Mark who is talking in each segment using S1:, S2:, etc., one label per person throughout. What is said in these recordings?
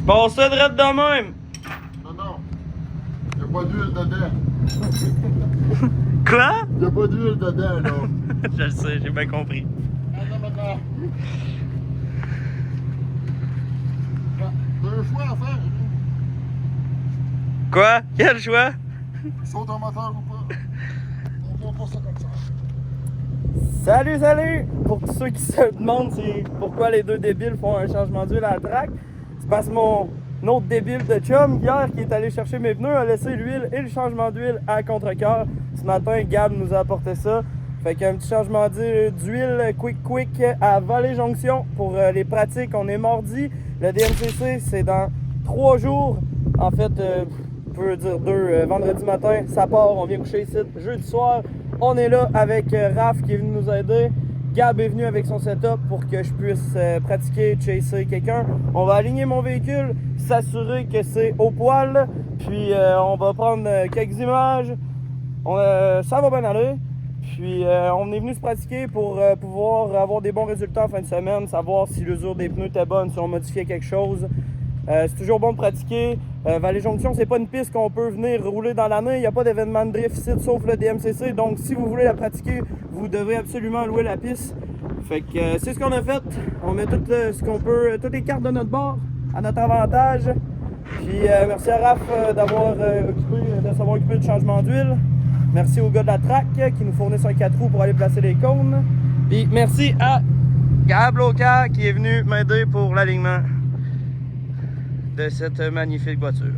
S1: passe ça direct de même.
S2: Non. Il n'y a pas d'huile dedans.
S1: Quoi?
S2: Il n'y a pas d'huile dedans, là.
S1: Je le sais, j'ai bien compris.
S2: Maintenant. T'as un choix à faire.
S1: Quoi? Quel choix?
S2: Saute un moteur ou pas. On voit pas ça comme ça.
S1: Salut! Pour tous ceux qui se demandent c'est pourquoi les deux débiles font un changement d'huile à la track, c'est parce que mon autre débile de chum, hier, qui est allé chercher mes pneus, a laissé l'huile et le changement d'huile à contre-cœur. Ce matin, Gab nous a apporté ça. Fait qu'un petit changement d'huile quick à Vallée-Jonction pour les pratiques. On est mardi. Le DMCC, c'est dans 3 jours. En fait, on peut dire 2. Vendredi matin, ça part. On vient coucher ici. Jeudi soir, on est là avec Raph qui est venu nous aider. Gab est venu avec son setup pour que je puisse pratiquer, chasser quelqu'un. On va aligner mon véhicule, s'assurer que c'est au poil. Puis on va prendre quelques images. Ça va bien aller. Puis on est venu se pratiquer pour pouvoir avoir des bons résultats en fin de semaine, savoir si l'usure des pneus était bonne, si on modifiait quelque chose. C'est toujours bon de pratiquer. Vallée-Jonction, c'est pas une piste qu'on peut venir rouler dans l'année. Il n'y a pas d'événement de drift ici, sauf le DMCC. Donc si vous voulez la pratiquer, vous devrez absolument louer la piste. Fait que c'est ce qu'on a fait. On met tout ce qu'on peut, toutes les cartes de notre bord à notre avantage. Puis merci à Raph de s'avoir occupé du changement d'huile. Merci aux gars de la track qui nous fournissent un 4 roues pour aller placer les cônes. Puis merci à Gab Loca qui est venu m'aider pour l'alignement de cette magnifique voiture.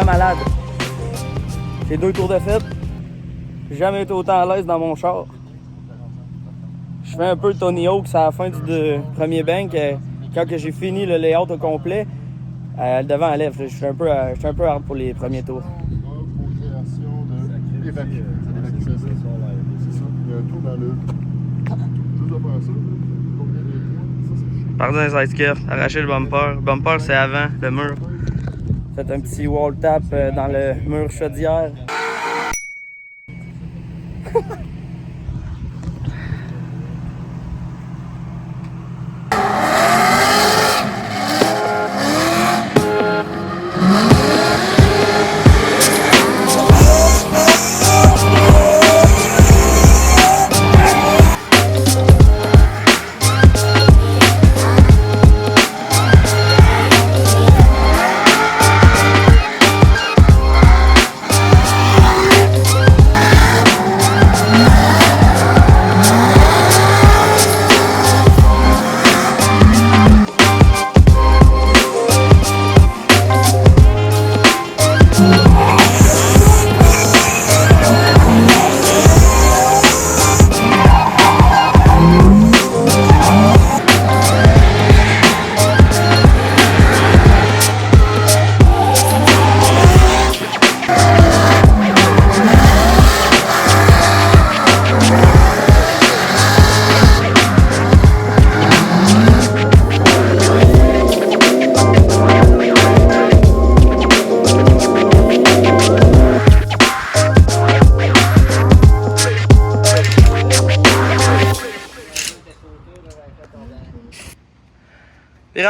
S1: Malade. J'ai 2 tours de fête. J'ai jamais été autant à l'aise dans mon char. Je fais un peu Tony Hawk à la fin du premier bank. Quand j'ai fini le layout au complet, le devant à lèvre. Je suis un peu hard pour les premiers tours.
S2: Pour création d'évacuation. C'est ça. Il y a un tour dans le. Juste à faire ça.
S1: Pardon, un side-skirt. Arracher le bumper. Le bumper, c'est avant le mur. Faites un petit wall tap dans le mur chaudière.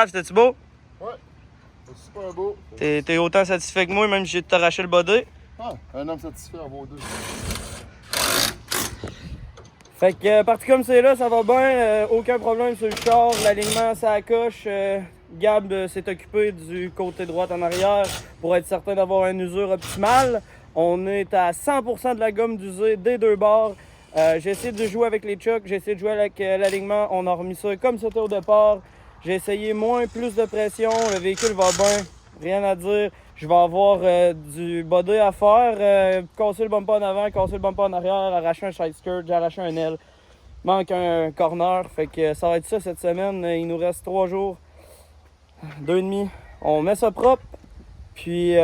S1: Raph, c'était-tu beau?
S2: Ouais, c'est super beau.
S1: T'es autant satisfait que moi, même si j'ai t'arraché le body.
S2: Ah, un homme satisfait en vaut deux.
S1: Fait que parti comme c'est là, ça va bien, aucun problème sur le char, l'alignement ça coche. Gab s'est occupé du côté droit en arrière pour être certain d'avoir une usure optimale. On est à 100% de la gomme d'usée des deux bords. J'ai essayé de jouer avec les chucks, j'ai essayé de jouer avec l'alignement, on a remis ça comme c'était au départ. J'ai essayé moins, plus de pression, le véhicule va bien, rien à dire. Je vais avoir du body à faire, casser le bumper en avant, casser le bumper en arrière, arracher un side skirt, j'ai arraché un aile. Manque un corner, fait que ça va être ça cette semaine. Il nous reste 3 jours, 2,5. On met ça propre, puis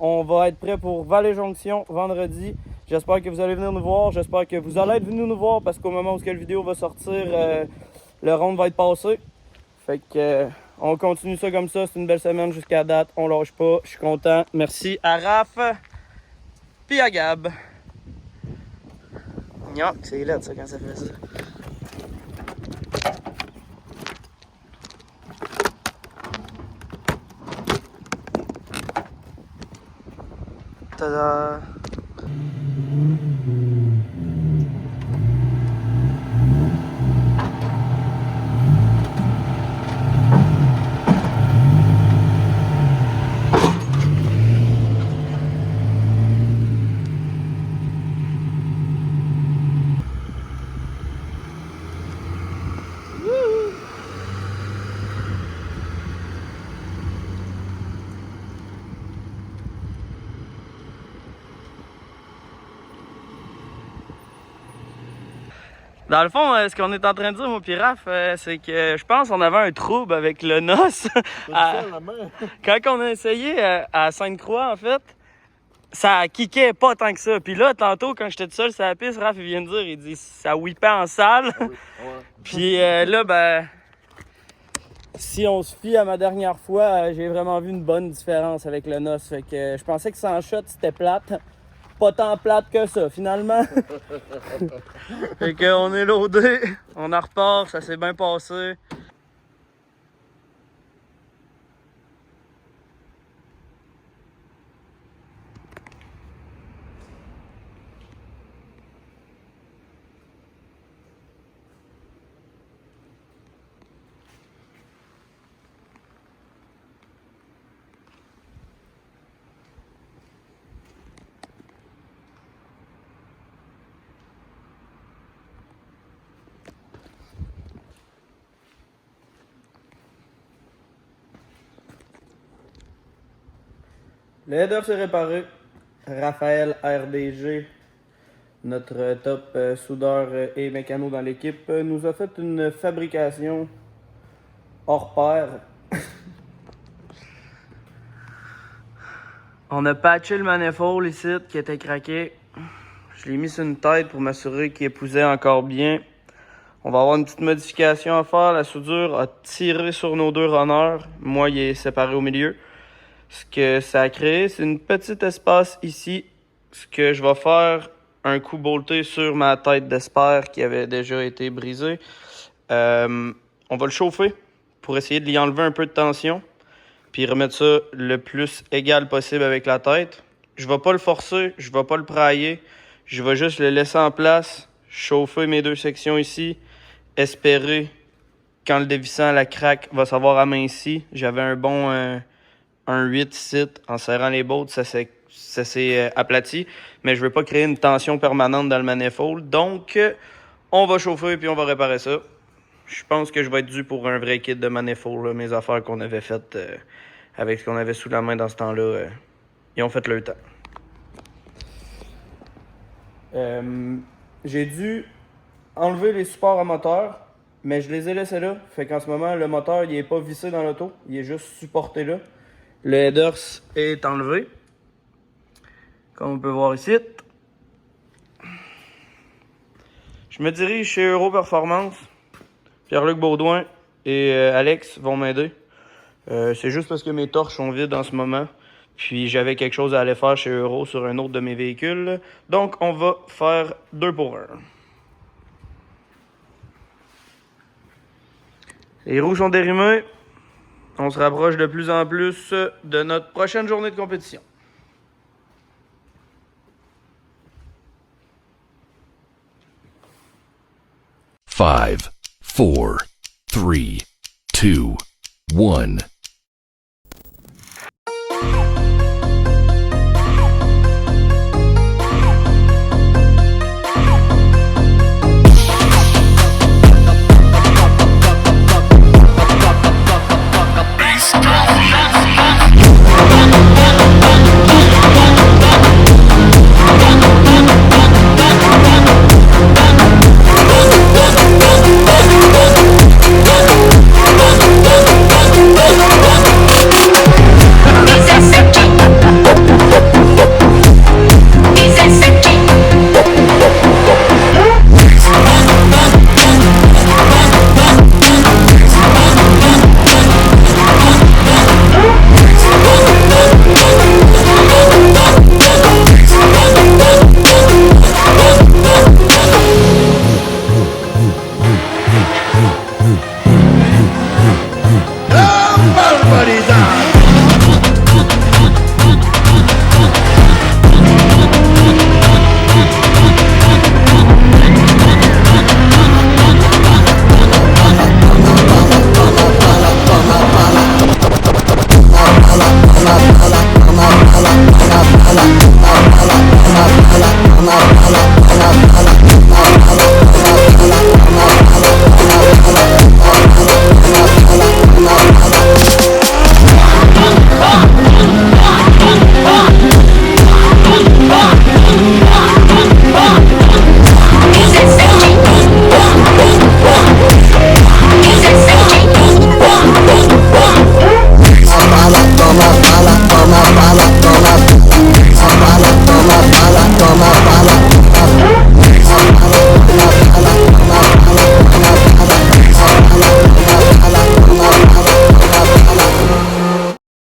S1: on va être prêt pour Vallée-Jonction vendredi. J'espère que vous allez venir nous voir, j'espère que vous allez être venus nous voir parce qu'au moment où la vidéo va sortir, le round va être passé. Fait que on continue ça comme ça, c'est une belle semaine jusqu'à date, on lâche pas, je suis content. Merci à Raph, puis à Gab. Gnac, c'est laid ça quand ça fait ça. Tada! Dans le fond, ce qu'on est en train de dire, moi pis Raph, c'est que je pense qu'on avait un trouble avec le NOS. Quand on a essayé à Sainte-Croix, en fait, ça kickait pas tant que ça. Puis là, tantôt, quand j'étais tout seul sur la piste, Raph il vient de dire, il dit ça whippait en salle.
S2: Oui, ouais.
S1: Puis là, ben, si on se fie à ma dernière fois, j'ai vraiment vu une bonne différence avec le NOS. Fait que je pensais que sans shot, c'était plate. Pas tant plate que ça, finalement. Fait qu'on est loadé, on en repart, ça s'est bien passé. Le header s'est réparé. Raphaël RDG, notre top soudeur et mécano dans l'équipe, nous a fait une fabrication hors pair. On a patché le manifold ici qui était craqué. Je l'ai mis sur une tête pour m'assurer qu'il épousait encore bien. On va avoir une petite modification à faire. La soudure a tiré sur nos deux runners. Moi, il est séparé au milieu. Ce que ça a créé, c'est une petite espace ici. Ce que je vais faire, un coup bolté sur ma tête d'espère qui avait déjà été brisée. On va le chauffer pour essayer de lui enlever un peu de tension. Puis remettre ça le plus égal possible avec la tête. Je vais pas le forcer, je vais pas le prailler. Je vais juste le laisser en place, chauffer mes deux sections ici, espérer quand le dévissant, la craque va savoir amincir. J'avais un bon... un 8 sit en serrant les bolts, ça s'est aplati, mais je veux pas créer une tension permanente dans le manifold. Donc, on va chauffer puis on va réparer ça. Je pense que je vais être dû pour un vrai kit de manifold. Là. Mes affaires qu'on avait faites avec ce qu'on avait sous la main dans ce temps-là, ils ont fait leur temps. J'ai dû enlever les supports à moteur, mais je les ai laissés là. Fait qu'en ce moment, le moteur, il est pas vissé dans l'auto, il est juste supporté là. Le header est enlevé, comme on peut voir ici. Je me dirige chez Euro Performance. Pierre-Luc Baudouin et Alex vont m'aider. C'est juste parce que mes torches sont vides en ce moment. Puis j'avais quelque chose à aller faire chez Euro sur un autre de mes véhicules. Donc on va faire 2 pour 1. Les roues sont dérimées. On se rapproche de plus en plus de notre prochaine journée de compétition.
S3: Five, 4, 3, 2, 1.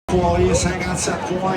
S4: Poirier 57 points.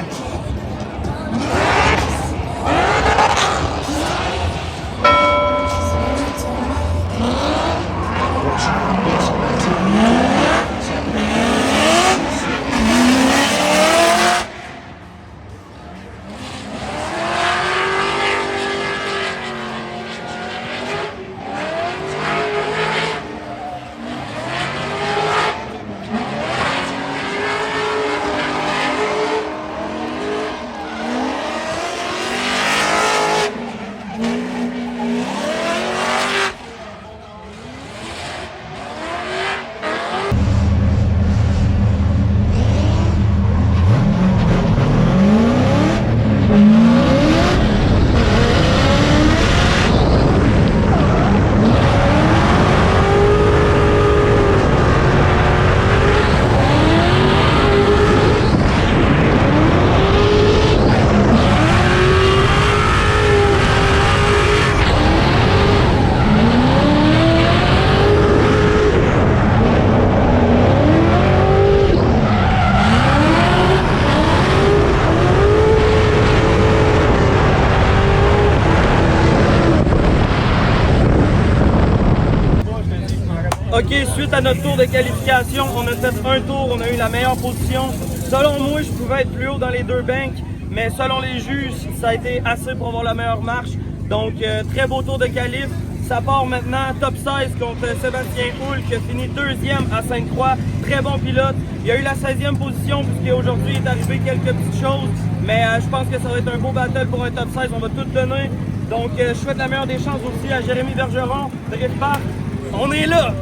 S1: OK, suite à notre tour de qualification, on a fait un tour, on a eu la meilleure position. Selon moi, je pouvais être plus haut dans les deux banks, mais selon les juges, ça a été assez pour avoir la meilleure marche. Donc, très beau tour de qualif. Ça part maintenant top 16 contre Sébastien Houle qui a fini deuxième à Sainte-Croix. Très bon pilote. Il a eu la 16e position puisqu'aujourd'hui il est arrivé quelques petites choses. Mais je pense que ça va être un beau battle pour un top 16. On va tout donner. Donc, je souhaite la meilleure des chances aussi à Jérémy Bergeron, Drift Park. On est là!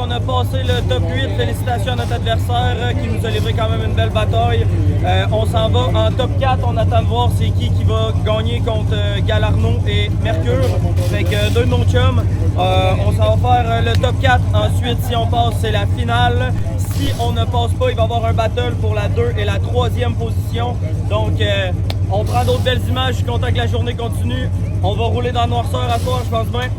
S1: on a passé le top 8. Félicitations à notre adversaire qui nous a livré quand même une belle bataille. On s'en va en top 4. On attend de voir c'est qui va gagner contre Galarno et Mercure. Fait que deux de nos chums. On s'en va faire le top 4. Ensuite, si on passe, c'est la finale. Si on ne passe pas, il va y avoir un battle pour la 2 et la 3e position. Donc, on prend d'autres belles images. Je suis content que la journée continue. On va rouler dans la noirceur à soir, je pense bien.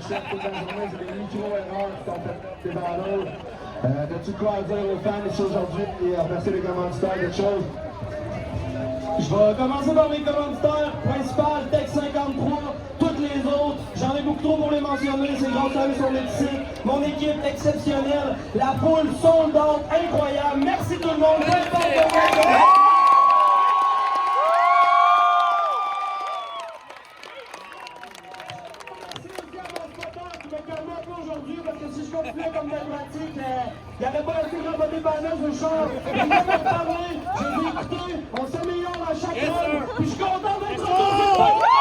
S5: chef toute la journée, j'ai des micro-erreurs qui sont faites devant l'autre. As-tu quoi à dire aux fans ici aujourd'hui et remercier les commanditaires, quelque chose? Je vais commencer par les commanditaires. Principal, Tech 53, toutes les autres. J'en ai beaucoup trop pour les mentionner, c'est grâce à eux sur le site. Mon équipe exceptionnelle, la foule sold out, incroyable. Merci tout le monde. Aujourd'hui, parce que si je continuais comme mathématique, il n'y avait pas assez grand dépannage de char. Il m'a parlé, j'ai écouté, on s'améliore à chaque rôle, puis je suis content d'être retourné.